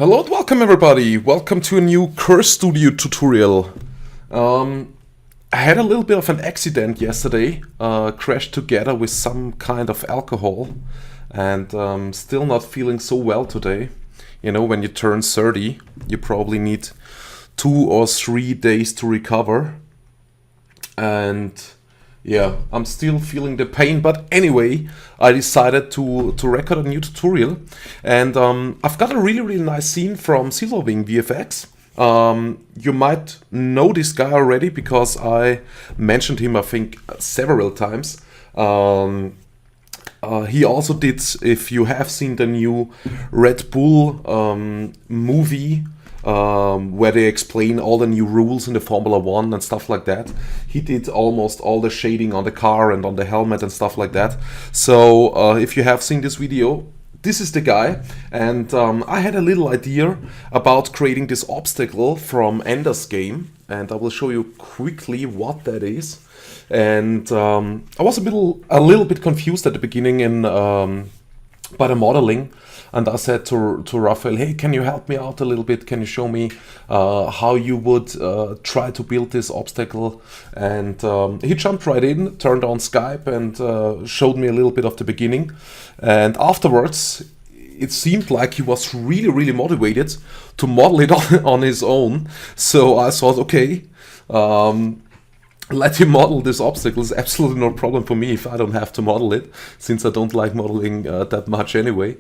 Hello and welcome everybody, welcome to a new Curse Studio tutorial. I had a little bit of an accident yesterday, crashed together with some kind of alcohol and still not feeling so well today. You know, when you turn 30, you probably need 2 or 3 days to recover. And yeah, I'm still feeling the pain, but anyway, I decided to record a new tutorial, and I've got a really nice scene from Silverwing VFX. You might know this guy already because I mentioned him, I think, several times. He also did, if you have seen the new Red Bull movie, where they explain all the new rules in the Formula 1 and stuff like that. He did almost all the shading on the car and on the helmet and stuff like that. So if you have seen this video, this is the guy. And I had a little idea about creating this obstacle from Ender's game, and I will show you quickly what that is. And I was a little bit confused at the beginning in by the modeling. And I said to Raphael, hey, can you help me out a little bit? Can you show me how you would try to build this obstacle? And he jumped right in, turned on Skype and showed me a little bit of the beginning. And afterwards, it seemed like he was really motivated to model it on his own. So I thought, okay, let him model this obstacle. Is absolutely no problem for me if I don't have to model it, since I don't like modeling that much anyway.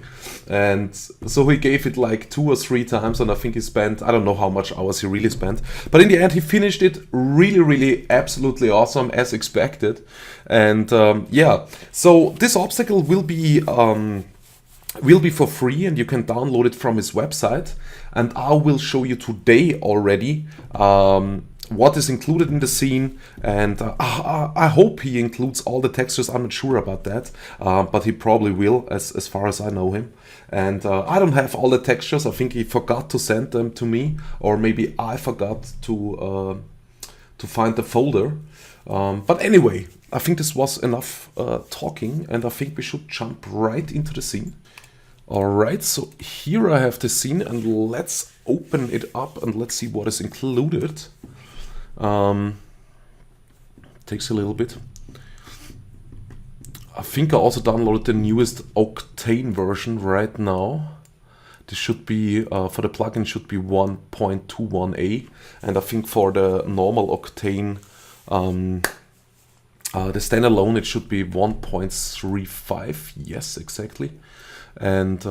And so he gave it like 2 or 3 times, and I think he spent, I don't know how much hours he really spent, but in the end he finished it really absolutely awesome as expected. And yeah, so this obstacle will be for free, and you can download it from his website. And I will show you today already what is included in the scene, and I hope he includes all the textures. I'm not sure about that, but he probably will, as far as I know him. And I don't have all the textures. I think he forgot to send them to me, or maybe I forgot to find the folder. But anyway, I think this was enough talking, and I think we should jump right into the scene. Alright, so here I have the scene, and let's open it up and let's see what is included. Takes a little bit. I think I also downloaded the newest Octane version right now. This should be, for the plugin, should be 1.21a, and I think for the normal Octane, the standalone, it should be 1.35. Yes, exactly. And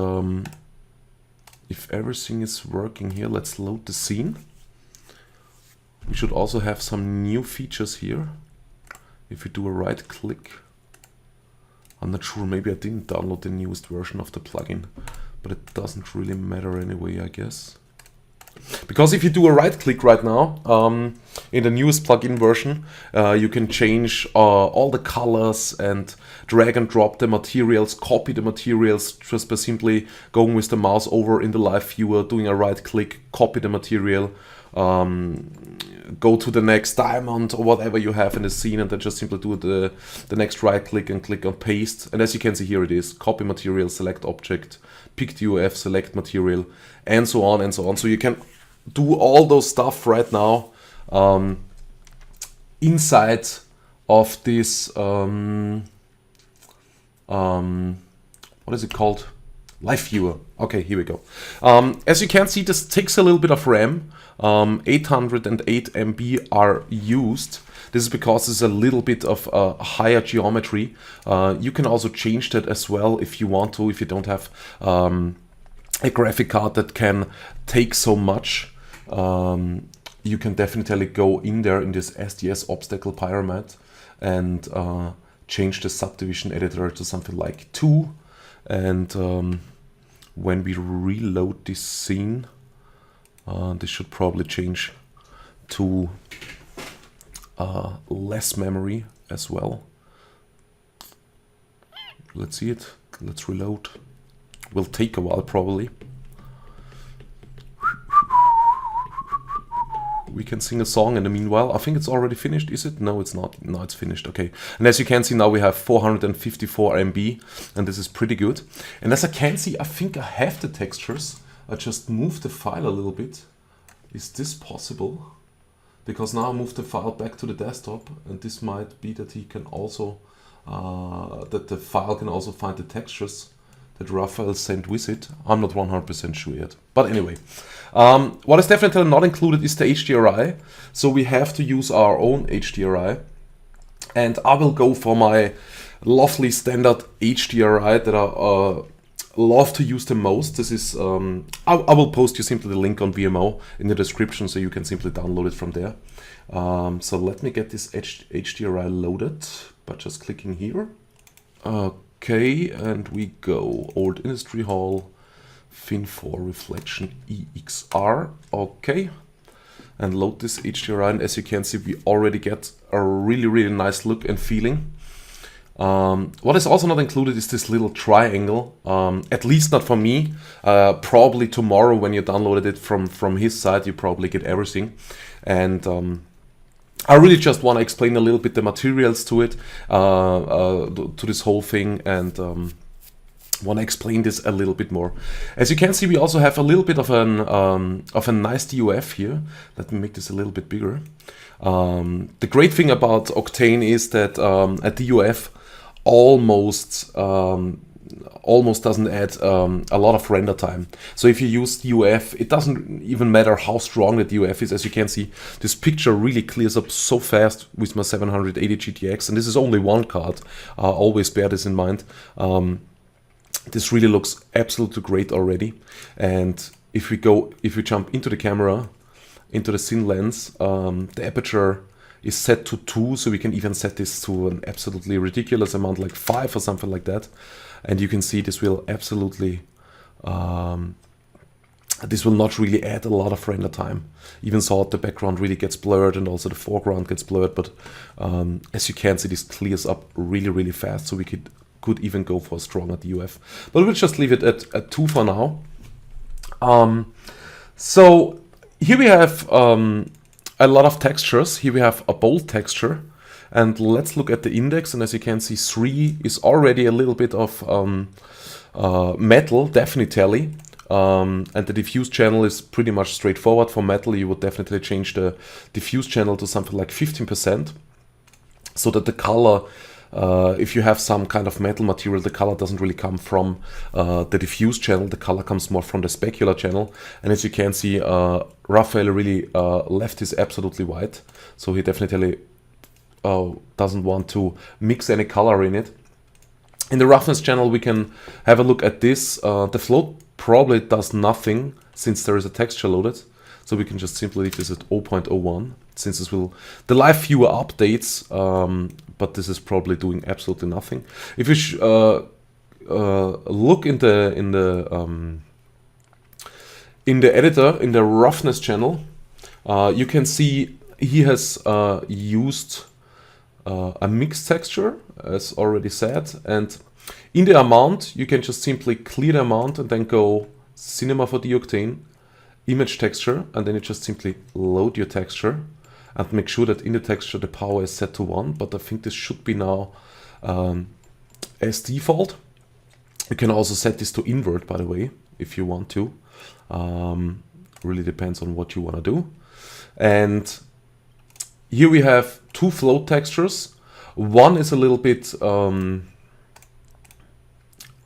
if everything is working here, let's load the scene. We should also have some new features here. If we do a right click, I'm not sure, maybe I didn't download the newest version of the plugin, but it doesn't really matter anyway, I guess. Because if you do a right click right now, in the newest plugin version, you can change all the colors and drag and drop the materials, copy the materials just by simply going with the mouse over in the live viewer, doing a right click, copy the material, go to the next diamond or whatever you have in the scene, and then just simply do the next right click and click on paste. And as you can see, here it is: copy material, select object, pick DOF, select material, and so on and so on. So you can do all those stuff right now inside of this what is it called? Live viewer. Okay, here we go. As you can see, this takes a little bit of RAM. 808 MB are used. This is because it's a little bit of higher geometry. You can also change that as well if you want to, if you don't have a graphic card that can take so much. You can definitely go in there in this SDS obstacle pyramid and change the subdivision editor to something like 2. And when we reload this scene, this should probably change to less memory as well. Let's see it. Let's reload. Will take a while probably. We can sing a song in the meanwhile. I think it's already finished, is it? No, it's not. No, it's finished. Okay. And as you can see, now we have 454 MB, and this is pretty good. And as I can see, I think I have the textures. I just move the file a little bit. Is this possible? Because now I move the file back to the desktop, and this might be that he can also, that the file can also find the textures that Raphael sent with it. I'm not 100% sure yet. But anyway, what is definitely not included is the HDRI. So we have to use our own HDRI. And I will go for my lovely standard HDRI that I love to use the most. This is, I will post you simply the link on VMO in the description so you can simply download it from there. So let me get this HDRI loaded by just clicking here. Okay, and we go Old Industry Hall, Fin4 Reflection EXR. Okay, and load this HDRI, and as you can see, we already get a really nice look and feeling. What is also not included is this little triangle, at least not for me. Probably tomorrow when you downloaded it from his side, you probably get everything. And I really just want to explain a little bit the materials to it, to this whole thing, and want to explain this a little bit more. As you can see, we also have a little bit of a nice DOF here. Let me make this a little bit bigger. The great thing about Octane is that a DOF almost doesn't add a lot of render time. So if you use DOF, it doesn't even matter how strong the DOF is. As you can see, this picture really clears up so fast with my 780 GTX, and this is only one card. Always bear this in mind. This really looks absolutely great already. And if we jump into the camera, into the Cine lens, the aperture is set to 2, so we can even set this to an absolutely ridiculous amount, like 5 or something like that. And you can see this will absolutely, this will not really add a lot of render time. Even so, the background really gets blurred and also the foreground gets blurred, but as you can see, this clears up really fast, so we could even go for a stronger DOF. But we'll just leave it at 2 for now. So here we have a lot of textures. Here we have a bold texture, and let's look at the index. And as you can see, 3 is already a little bit of metal, definitely. And the diffuse channel is pretty much straightforward. For metal, you would definitely change the diffuse channel to something like 15%, so that the color, if you have some kind of metal material, the color doesn't really come from the diffuse channel. The color comes more from the specular channel. And as you can see, Raphael really left is absolutely white, so he definitely doesn't want to mix any color in it. In the roughness channel, we can have a look at this. The float probably does nothing since there is a texture loaded, so we can just simply leave this at 0.01, since this will, the live viewer updates, but this is probably doing absolutely nothing. If you look in the editor, in the roughness channel, you can see he has used a mixed texture, as already said, and in the amount you can just simply clear the amount and then go Cinema 4D Octane, image texture, and then you just simply load your texture and make sure that in the texture the power is set to 1, but I think this should be now as default. You can also set this to invert, by the way, if you want to. Really depends on what you want to do. And here we have 2 float textures. One is a little bit,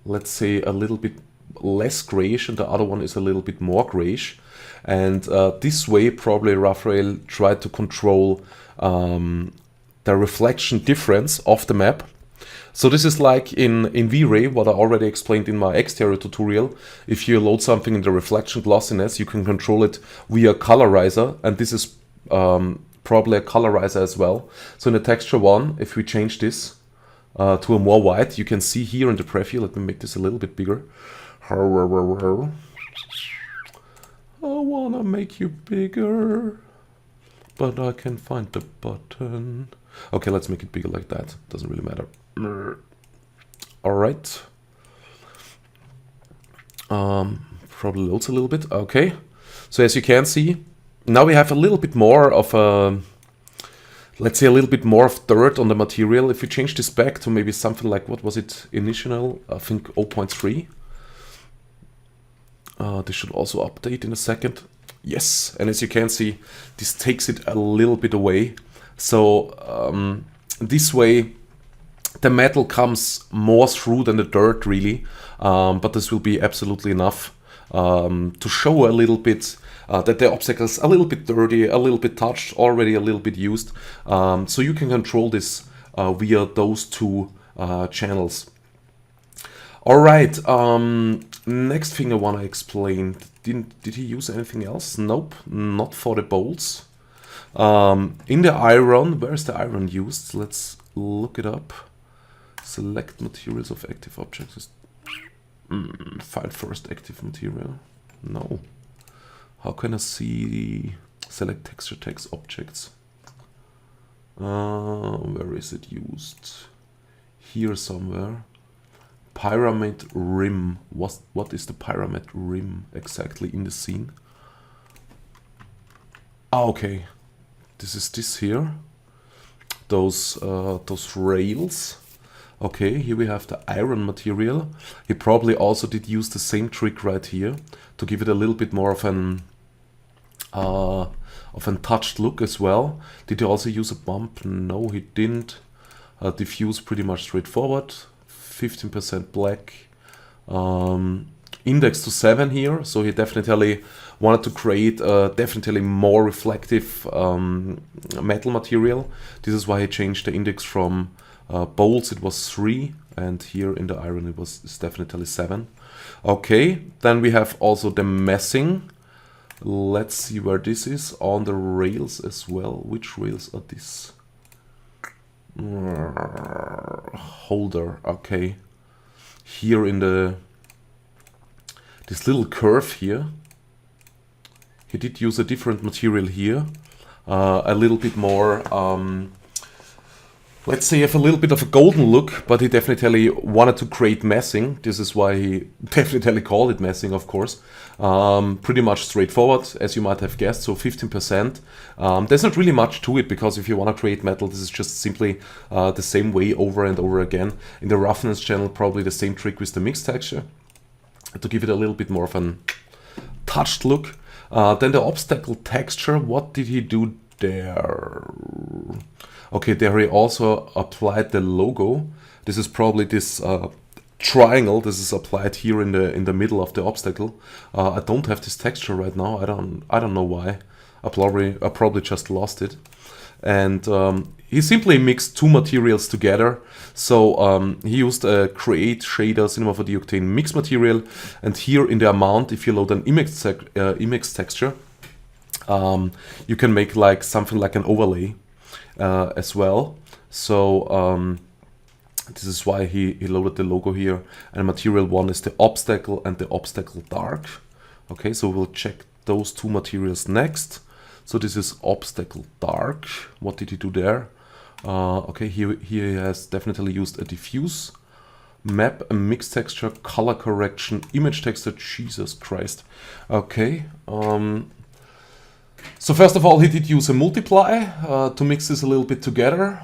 let's say a little bit less grayish, and the other one is a little bit more grayish. And this way probably Raphael tried to control the reflection difference of the map. So this is like in V-Ray, what I already explained in my exterior tutorial. If you load something in the reflection glossiness, you can control it via colorizer, and this is probably a colorizer as well. So in the texture 1, if we change this to a more white, you can see here in the preview, let me make this a little bit bigger. I wanna make you bigger, but I can't find the button. Okay, let's make it bigger like that. Doesn't really matter. All right. Probably loads a little bit. Okay. So as you can see, now we have a little bit more of a, let's say a little bit more of dirt on the material. If we change this back to maybe something like, what was it initial? I think 0.3. This should also update in a second. Yes, and as you can see, this takes it a little bit away. So this way, the metal comes more through than the dirt, really. But this will be absolutely enough to show a little bit that the obstacle is a little bit dirty, a little bit touched, already a little bit used. So you can control this via those two channels. All right, next thing I want to explain. Did he use anything else? Nope, not for the bolts. In the iron, where is the iron used? Let's look it up. Select materials of active objects. Find first active material. No. How can I see select texture text objects? Where is it used? Here somewhere. Pyramid rim. What is the pyramid rim exactly in the scene? Ah, okay. This is this here. Those rails. Okay, here we have the iron material. He probably also did use the same trick right here to give it a little bit more of an touched look as well. Did he also use a bump? No, he didn't. Diffuse pretty much straightforward. 15% black. Index to 7 here, so he definitely wanted to create a definitely more reflective metal material. This is why he changed the index from bolts it was 3, and here in the iron it's definitely 7. Okay, then we have also the messing. Let's see where this is on the rails as well. Which rails are this? Holder. Okay, here in this little curve here, he did use a different material here, a little bit more, let's say, have a little bit of a golden look, but he definitely wanted to create messing. This is why he definitely called it messing, of course. Pretty much straightforward, as you might have guessed, so 15%. There's not really much to it, because if you want to create metal, this is just simply the same way over and over again. In the roughness channel, probably the same trick with the mixed texture, to give it a little bit more of a touched look. Then the obstacle texture, what did he do there? Okay, there he also applied the logo. This is probably this triangle. This is applied here in the middle of the obstacle. I don't have this texture right now. I don't know why. I probably just lost it. And he simply mixed two materials together. So he used a Create Shader Cinema 4D Octane mix material, and here in the amount, if you load an image texture, you can make like something like an overlay as well. So this is why he loaded the logo here. And material 1 is the obstacle and the obstacle dark. Okay, so we'll check those two materials next. So this is obstacle dark. What did he do there? Okay, here he has definitely used a diffuse map, a mixed texture, color correction, image texture. Jesus Christ. Okay. So first of all, he did use a multiply to mix this a little bit together.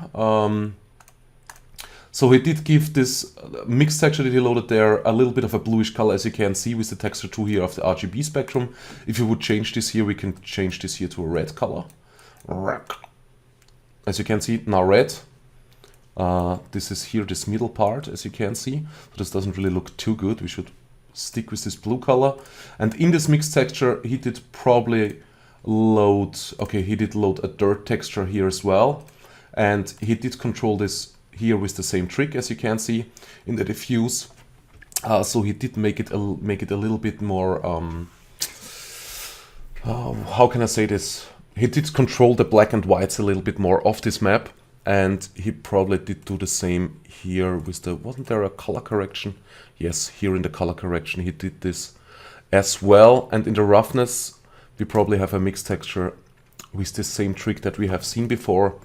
So he did give this mixed texture that he loaded there a little bit of a bluish color, as you can see with the texture 2 here of the RGB spectrum. If you would change this here, we can change this here to a red color. As you can see, now red. This is here, this middle part, as you can see. So this doesn't really look too good. We should stick with this blue color. And in this mixed texture, he did probably load, okay, he did load a dirt texture here as well. And he did control this here with the same trick, as you can see in the diffuse. So he did make it a little bit more, how can I say this? He did control the black and whites a little bit more of this map, and he probably did do the same here with the, wasn't there a color correction? Yes, here in the color correction he did this as well. And in the roughness, we probably have a mixed texture with the same trick that we have seen before.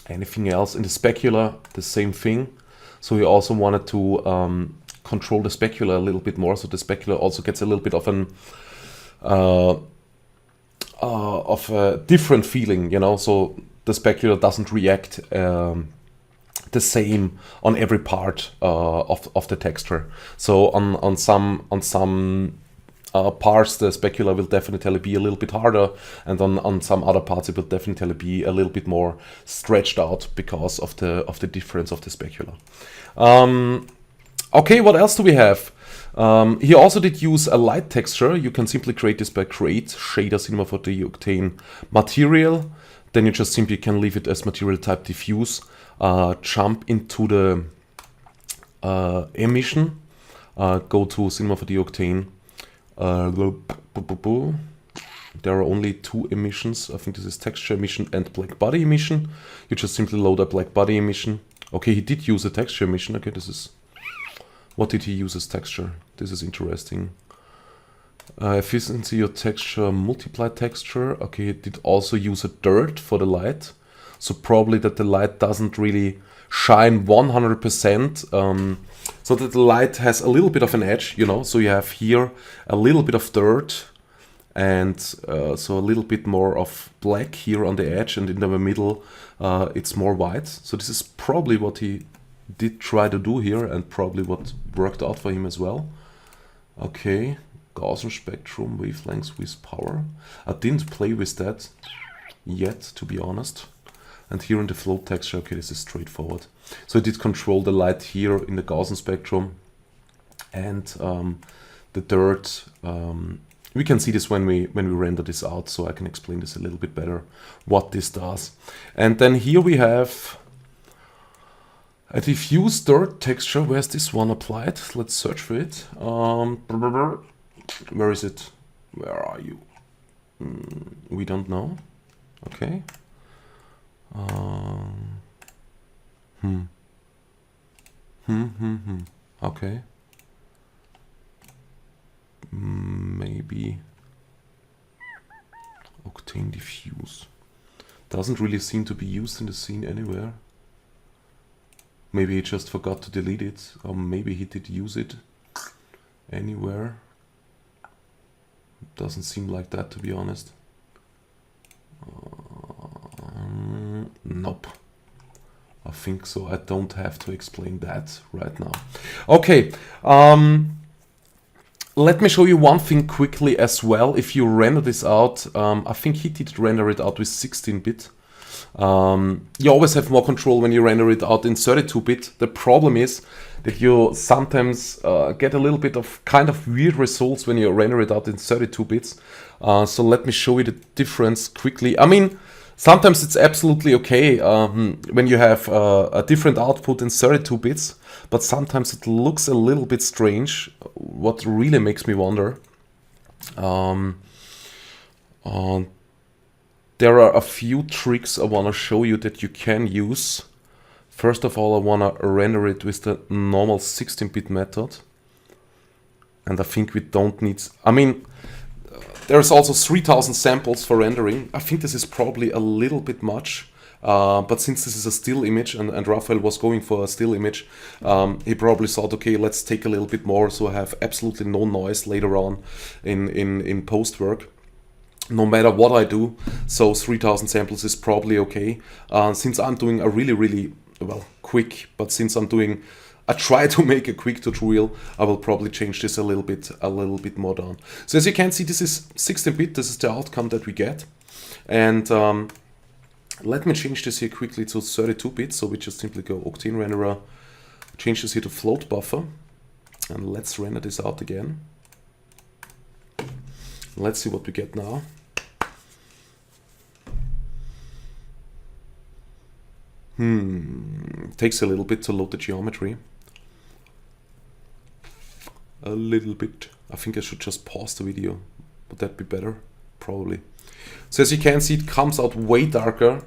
Anything else? In the specular, the same thing. So he also wanted to control the specular a little bit more, so the specular also gets a little bit of an of a different feeling, you know. So the specular doesn't react the same on every part of the texture. So on some parts the specular will definitely be a little bit harder, and on some other parts it will definitely be a little bit more stretched out because of the difference of the specular. Okay, what else do we have? He also did use a light texture. You can simply create this by create shader cinema for the Octane material. Then you just simply can leave it as material type diffuse. Jump into the emission. Go to cinema for the Octane. There are only two emissions. I think this is texture emission and black body emission. You just simply load a black body emission. Okay, he did use a texture emission. Okay, this is... What did he use as texture? This is interesting. Efficiency or texture, multiply texture. Okay, he did also use a dirt for the light. So probably that the light doesn't really shine 100%. So that the light has a little bit of an edge, you know. So you have here a little bit of dirt and so a little bit more of black here on the edge, and in the middle it's more white. So this is probably what he did try to do here, and probably what worked out for him as well. Okay, Gaussian spectrum, wavelengths with power. I didn't play with that yet, to be honest. And here in the float texture, okay, this is straightforward. So I did control the light here in the Gaussian spectrum, and the dirt. We can see this when we render this out, so I can explain this a little bit better what this does. And then here we have a diffuse dirt texture. Where's this one applied? Let's search for it. Where is it? Where are you? We don't know. Okay. Okay. Maybe Octane diffuse. Doesn't really seem to be used in the scene anywhere. Maybe he just forgot to delete it, or maybe he did use it anywhere. Doesn't seem like that, to be honest. Nope. I think so. I don't have to explain that right now. Okay. Let me show you one thing quickly as well. If you render this out, I think he did render it out with 16-bit. You always have more control when you render it out in 32-bit. The problem is that you sometimes get a little bit of kind of weird results when you render it out in 32 bits. So let me show you the difference quickly. I mean, sometimes it's absolutely okay when you have a different output in 32 bits, but sometimes it looks a little bit strange, what really makes me wonder. There are a few tricks I want to show you that you can use. First of all, I want to render it with the normal 16-bit method. And I think we don't need... I mean, there's also 3000 samples for rendering. I think this is probably a little bit much. But since this is a still image, and Raphael was going for a still image, he probably thought, okay, let's take a little bit more so I have absolutely no noise later on in post-work. No matter what I do, so 3000 samples is probably okay. Since I'm doing a really, well, quick, but since I try to make a quick tutorial, I will probably change this a little bit more down. So as you can see, this is 16-bit, this is the outcome that we get. And let me change this here quickly to 32-bit, so we just simply go Octane renderer, change this here to float buffer, and let's render this out again. Let's see what we get now. Takes a little bit to load the geometry. A little bit. I think I should just pause the video. Would that be better? Probably. So as you can see, it comes out way darker,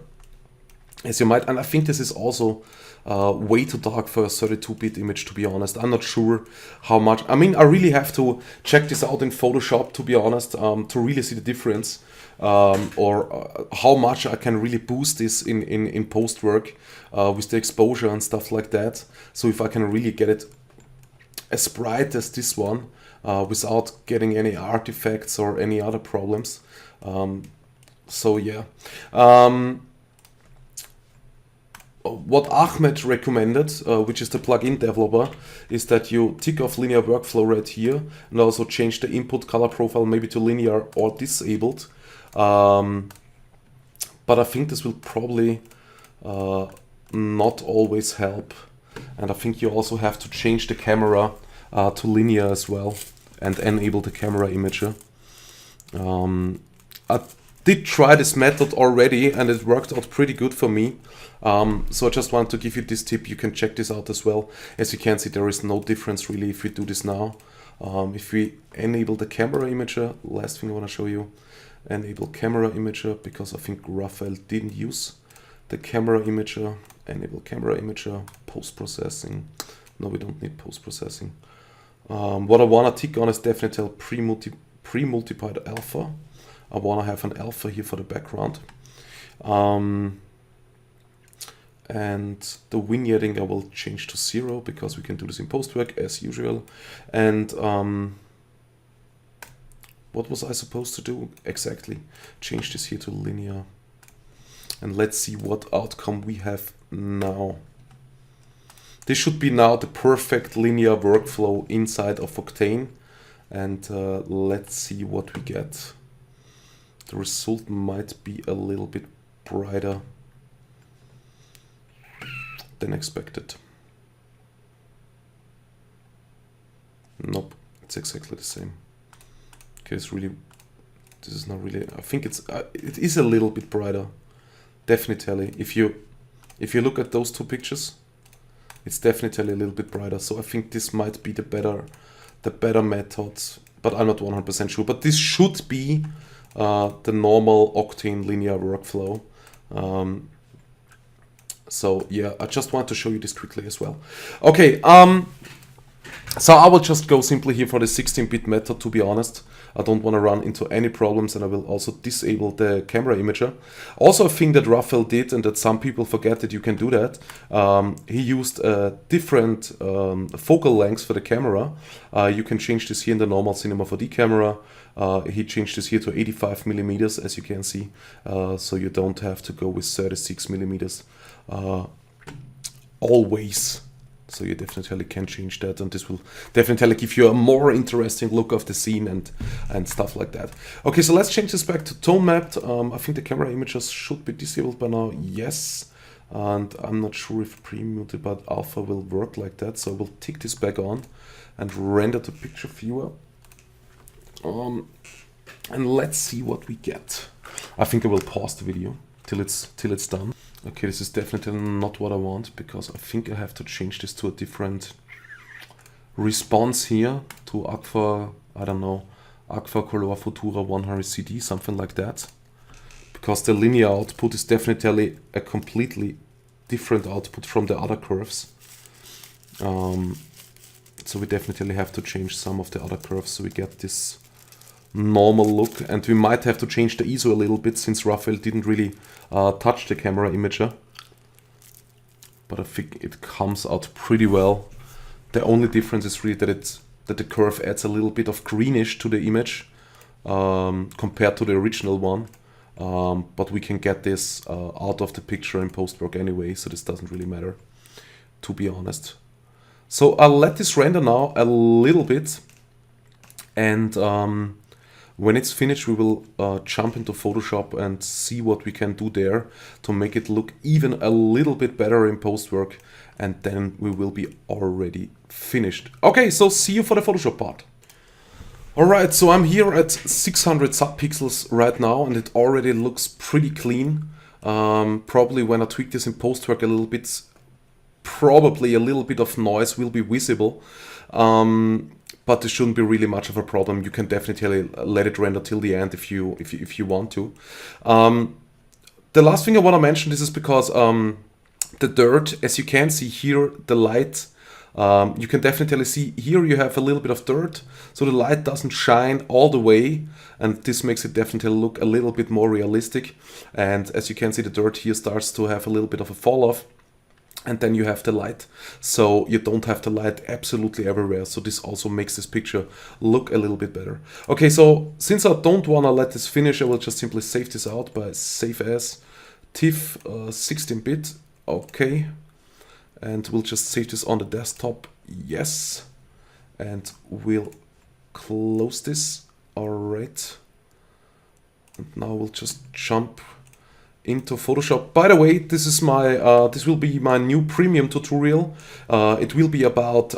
as you might, and I think this is also way too dark for a 32-bit image, to be honest. I'm not sure how much. I mean, I really have to check this out in Photoshop, to be honest, to really see the difference, or how much I can really boost this in post-work with the exposure and stuff like that. So if I can really get it as bright as this one without getting any artifacts or any other problems. So yeah. what Ahmed recommended, which is the plugin developer, is that you tick off linear workflow right here and also change the input color profile maybe to linear or disabled. But I think this will probably not always help. And I think you also have to change the camera to linear as well and enable the camera imager. I did try this method already and it worked out pretty good for me. So I just want to give you this tip. You can check this out as well. As you can see, there is no difference really if we do this now. If we enable the camera imager, last thing I want to show you, enable camera imager, because I think Raphael didn't use the camera imager. Enable camera imager, post-processing. No, we don't need post-processing. What I want to tick on is definitely pre-multiplied alpha. I want to have an alpha here for the background. And the vignetting I will change to 0 because we can do this in post-work as usual. And what was I supposed to do exactly? Change this here to linear. And let's see what outcome we have now. This should be now the perfect linear workflow inside of Octane. And let's see what we get. The result might be a little bit brighter than expected. Nope, it's exactly the same. Okay, it's really, this is not really, I think it is a little bit brighter. Definitely, if you look at those two pictures, it's definitely a little bit brighter. So I think this might be the better method, but I'm not 100% sure. But this should be the normal Octane linear workflow. So yeah, I just want to show you this quickly as well. Okay, so I will just go simply here for the 16-bit method, to be honest. I don't want to run into any problems, and I will also disable the camera imager. Also a thing that Raphael did, and that some people forget that you can do that, he used a different focal lengths for the camera. You can change this here in the normal Cinema 4D camera. He changed this here to 85 millimeters, as you can see, so you don't have to go with 36 millimeters always. So you definitely can change that, and this will definitely give you a more interesting look of the scene and stuff like that. Okay, so let's change this back to tone mapped. I think the camera images should be disabled by now, yes. And I'm not sure if pre-multiplied alpha will work like that, so we'll tick this back on and render the picture viewer. And let's see what we get. I think I will pause the video till it's done. Okay, this is definitely not what I want, because I think I have to change this to a different response here, to Agfa, I don't know, Agfa Color Futura 100 CD, something like that. Because the linear output is definitely a completely different output from the other curves. So we definitely have to change some of the other curves so we get this normal look, and we might have to change the ISO a little bit since Raphael didn't really touch the camera imager, but I think it comes out pretty well. The only difference is really that the curve adds a little bit of greenish to the image compared to the original one, but we can get this out of the picture in post-work anyway, so this doesn't really matter, to be honest. So I'll let this render now a little bit, and when it's finished, we will jump into Photoshop and see what we can do there to make it look even a little bit better in post-work, and then we will be already finished. Okay, so see you for the Photoshop part. Alright, so I'm here at 600 subpixels right now, and it already looks pretty clean. Probably when I tweak this in post-work a little bit, probably a little bit of noise will be visible. But this shouldn't be really much of a problem. You can definitely let it render till the end if you want to. The last thing I want to mention, this is because the dirt, as you can see here, the light, you can definitely see here you have a little bit of dirt, so the light doesn't shine all the way, and this makes it definitely look a little bit more realistic. And as you can see, the dirt here starts to have a little bit of a fall off. And then you have the light, so you don't have the light absolutely everywhere, so this also makes this picture look a little bit better. Okay, so since I don't want to let this finish, I will just simply save this out by save as TIFF 16-bit, Okay. And we'll just save this on the desktop. Yes. And we'll close this. All right. And now we'll just jump into Photoshop. By the way, this is my this will be my new premium tutorial. It will be about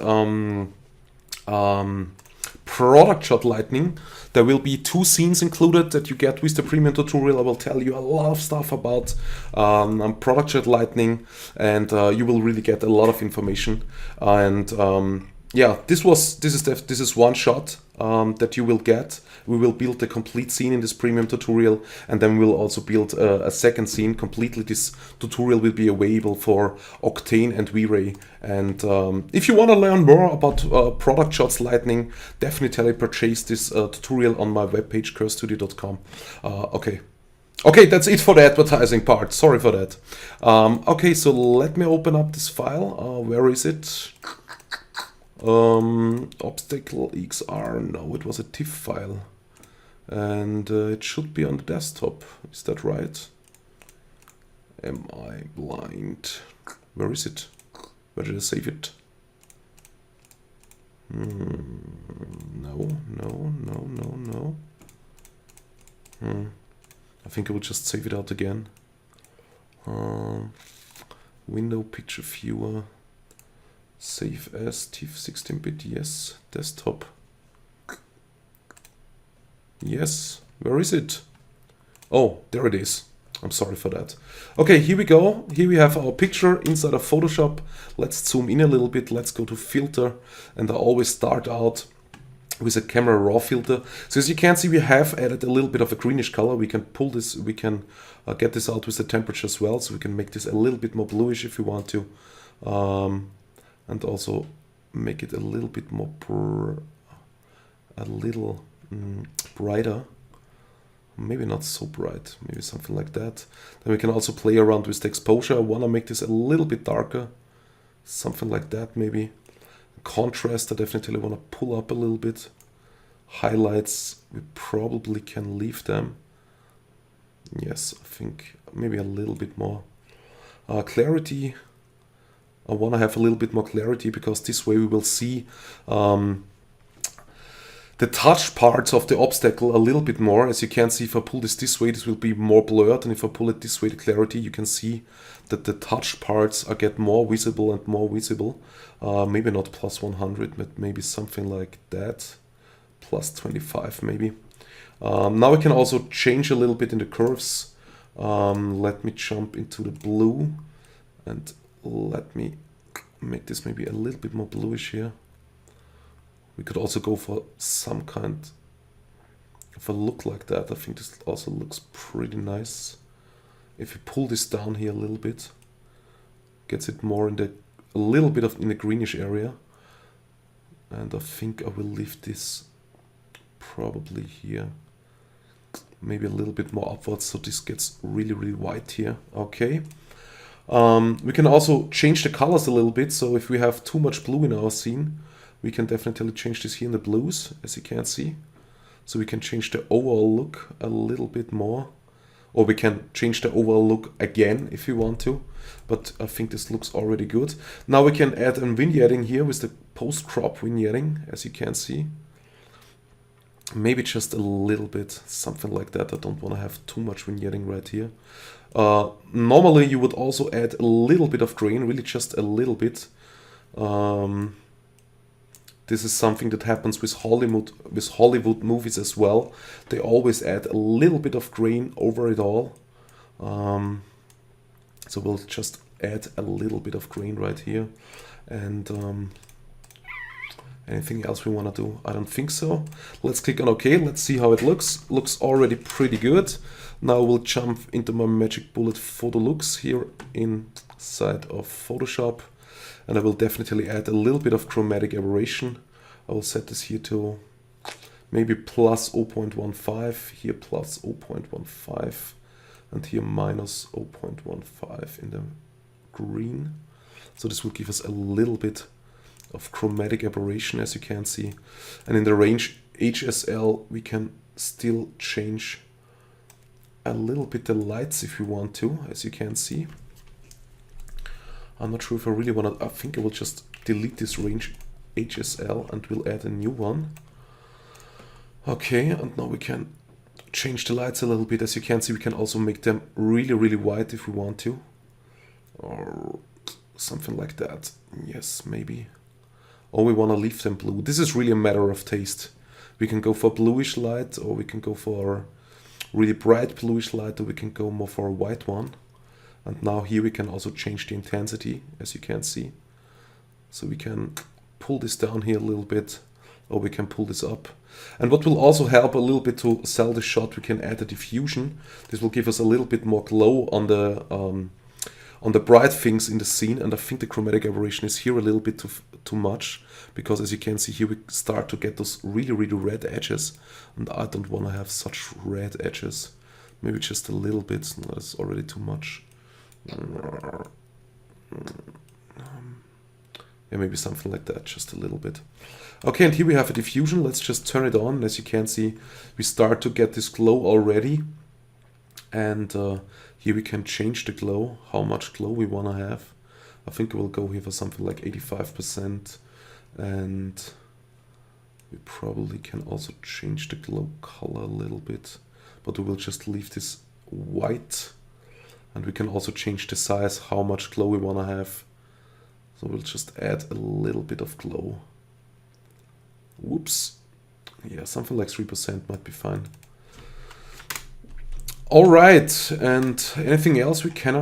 product shot lightning. There will be 2 scenes included that you get with the premium tutorial. I will tell you a lot of stuff about product shot lightning, and you will really get a lot of information. And yeah, this is one shot that you will get. We will build the complete scene in this premium tutorial, and then we'll also build a second scene completely. This tutorial will be available for Octane and V-Ray. And if you want to learn more about product shots lightning, definitely purchase this tutorial on my webpage curstudio.com. Okay, that's it for the advertising part. Sorry for that. Okay, so let me open up this file. Where is it? Obstacle XR. No, it was a TIFF file. And it should be on the desktop. Is that right? Am I blind? Where is it? Where did I save it? No. I think I will just save it out again. Window picture viewer. Save as TIFF 16-bit. Yes. Desktop. Yes, where is it? Oh, there it is. I'm sorry for that. Okay, here we go. Here we have our picture inside of Photoshop. Let's zoom in a little bit. Let's go to filter. And I always start out with a camera raw filter. So as you can see, we have added a little bit of a greenish color. We can pull this, we can get this out with the temperature as well. So we can make this a little bit more bluish if we want to. And also make it a little bit more, brighter. Maybe not so bright, maybe something like that. Then we can also play around with the exposure. I want to make this a little bit darker, something like that maybe. Contrast, I definitely want to pull up a little bit. Highlights, we probably can leave them. Yes, I think maybe a little bit more. Clarity, I want to have a little bit more clarity, because this way we will see the touch parts of the obstacle a little bit more. As you can see, if I pull this way, this will be more blurred, and if I pull it this way, the clarity, you can see that the touch parts get more visible and more visible. Maybe not plus 100, but maybe something like that, plus 25 maybe. Now I can also change a little bit in the curves. Let me jump into the blue, and let me make this maybe a little bit more bluish here. We could also go for some kind of a look like that. I think this also looks pretty nice. If you pull this down here a little bit, gets it more in the a little bit of in the greenish area. And I think I will leave this probably here, maybe a little bit more upwards, so this gets really white here. Okay. We can also change the colors a little bit. So if we have too much blue in our scene, we can definitely change this here in the blues, as you can see. So we can change the overall look a little bit more. Or we can change the overall look again if you want to. But I think this looks already good. Now we can add a vignetting here with the post-crop vignetting, as you can see. Maybe just a little bit, something like that. I don't want to have too much vignetting right here. Normally you would also add a little bit of grain, really just a little bit. This is something that happens with Hollywood movies as well. They always add a little bit of grain over it all. So we'll just add a little bit of grain right here. And anything else we want to do? I don't think so. Let's click on OK. Let's see how it looks. Looks already pretty good. Now we'll jump into my Magic Bullet photo looks here inside of Photoshop. And I will definitely add a little bit of chromatic aberration. I will set this here to maybe plus 0.15, here plus 0.15, and here minus 0.15 in the green. So this will give us a little bit of chromatic aberration, as you can see. And in the range HSL, we can still change a little bit the lights if we want to, as you can see. I'm not sure if I really want to, I think I will just delete this range HSL and we'll add a new one. Okay, and now we can change the lights a little bit. As you can see, we can also make them really, really white if we want to. Or something like that. Yes, maybe. Or we want to leave them blue. This is really a matter of taste. We can go for bluish light, or we can go for really bright bluish light, or we can go more for a white one. And now here we can also change the intensity, as you can see. So we can pull this down here a little bit, or we can pull this up. And what will also help a little bit to sell the shot, we can add a diffusion. This will give us a little bit more glow on the bright things in the scene, and I think the chromatic aberration is here a little bit too much, because as you can see here we start to get those really, really red edges, and I don't want to have such red edges. Maybe just a little bit, no, that's already too much. Yeah, maybe something like that, just a little bit. Okay, and here we have a diffusion. Let's just turn it on. As you can see, we start to get this glow already. And here we can change the glow, how much glow we want to have. I think we'll go here for something like 85%. And we probably can also change the glow color a little bit. But we will just leave this white. And we can also change the size, how much glow we want to have. So we'll just add a little bit of glow. Whoops. Yeah, something like 3% might be fine. All right, and anything else we can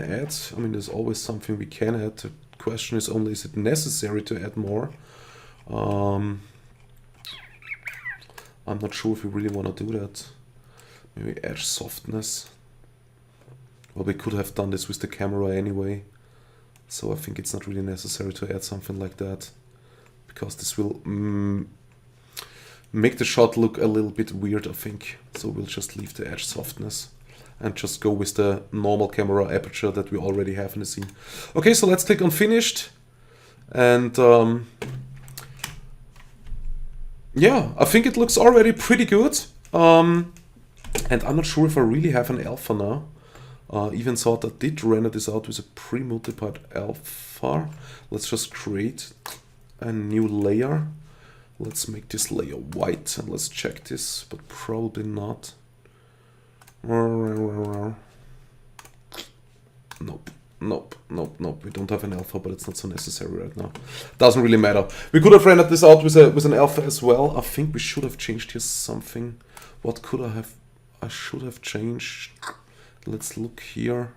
add? I mean, there's always something we can add. The question is only, is it necessary to add more? I'm not sure if we really want to do that. Maybe edge softness. Well, we could have done this with the camera anyway. So I think it's not really necessary to add something like that, because this will make the shot look a little bit weird, I think. So we'll just leave the edge softness and just go with the normal camera aperture that we already have in the scene. Okay, so let's click on finished. And yeah, I think it looks already pretty good. And I'm not sure if I really have an alpha now. Even thought I did render this out with a pre-multiplied alpha. Let's just create a new layer. Let's make this layer white and let's check this, but probably not. Nope, nope, nope, nope. We don't have an alpha, but it's not so necessary right now. Doesn't really matter. We could have rendered this out with an alpha as well. I think we should have changed here something. What could I have? I should have changed. Let's look here.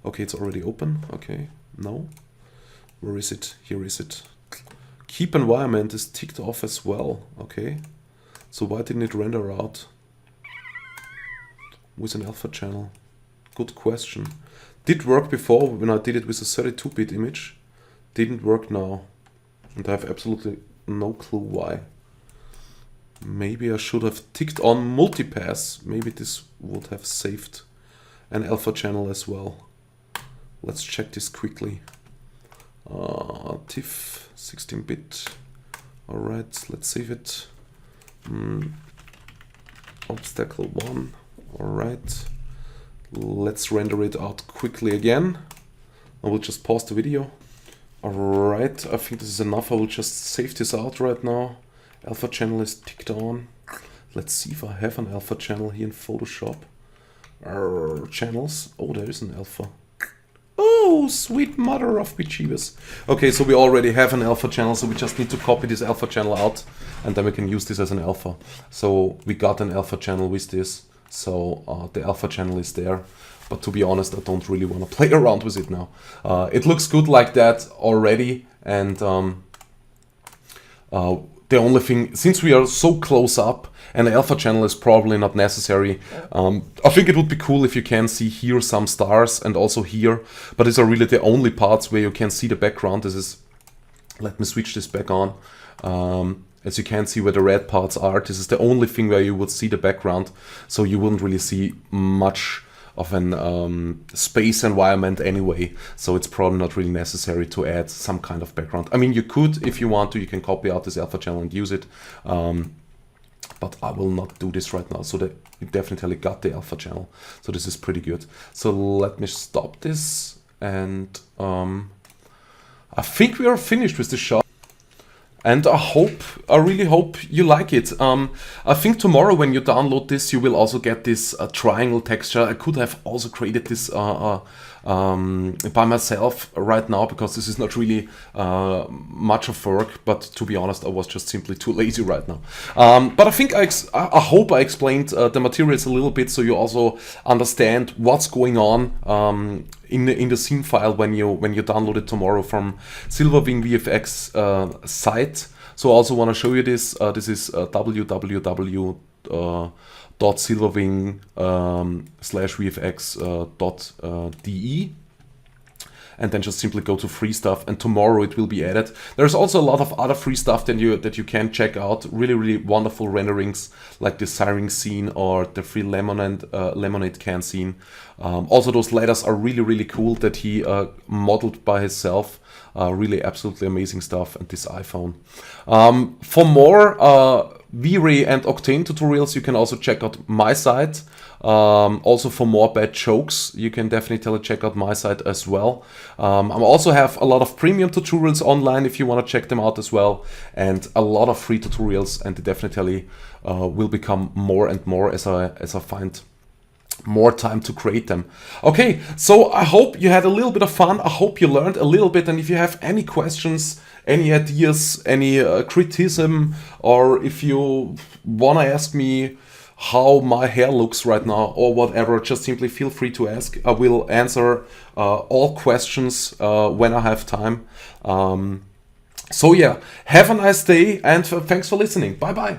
Okay, it's already open. Okay, no. Where is it? Here is it. Keep environment is ticked off as well. Okay, so why didn't it render out with an alpha channel? Good question. Did work before when I did it with a 32-bit image. Didn't work now. And I have absolutely no clue why. Maybe I should have ticked on multipass. Maybe this would have saved an alpha channel as well. Let's check this quickly. TIFF 16-bit. Alright, let's save it. Obstacle 1. Alright. Let's render it out quickly again. I will just pause the video. Alright, I think this is enough. I will just save this out right now. Alpha channel is ticked on. Let's see if I have an alpha channel here in Photoshop. Channels. Oh, there is an alpha. Oh, sweet mother of bejeebus. Okay, so we already have an alpha channel, so we just need to copy this alpha channel out, and then we can use this as an alpha. So we got an alpha channel with this. So the alpha channel is there. But to be honest, I don't really want to play around with it now. It looks good like that already, and the only thing, since we are so close up, and the alpha channel is probably not necessary, I think it would be cool if you can see here some stars and also here, but these are really the only parts where you can see the background. This is, let me switch this back on. As you can see where the red parts are, this is the only thing where you would see the background, so you wouldn't really see much of an space environment anyway, so it's probably not really necessary to add some kind of background. I mean, you could, if you want to, you can copy out this alpha channel and use it, but I will not do this right now. So you definitely got the alpha channel, so this is pretty good. So let me stop this, And I think we are finished with the shot. And I really hope you like it. I think tomorrow when you download this, you will also get this triangle texture. I could have also created this by myself right now, because this is not really much of work. But to be honest, I was just simply too lazy right now. But I think I hope I explained the materials a little bit, so you also understand what's going on in the scene file when you download it tomorrow from Silverwing VFX site. So I also want to show you this. This is www.silverwing/vfx.de. And then just simply go to free stuff, and tomorrow it will be added. There's also a lot of other free stuff that you can check out. Really wonderful renderings like the siren scene or the free lemonade can scene. Also those letters are really cool that he modeled by himself. Really absolutely amazing stuff. And this iPhone. For more V-Ray and Octane tutorials, you can also check out my site. Also for more bad jokes, you can definitely check out my site as well. I also have a lot of premium tutorials online if you want to check them out as well, and a lot of free tutorials, and they definitely will become more and more as I find more time to create them. Okay, so I hope you had a little bit of fun. I hope you learned a little bit, and if you have any questions, any ideas, any criticism, or if you want to ask me how my hair looks right now or whatever, just simply feel free to ask. I will answer all questions when I have time. So yeah, have a nice day, and thanks for listening. Bye bye.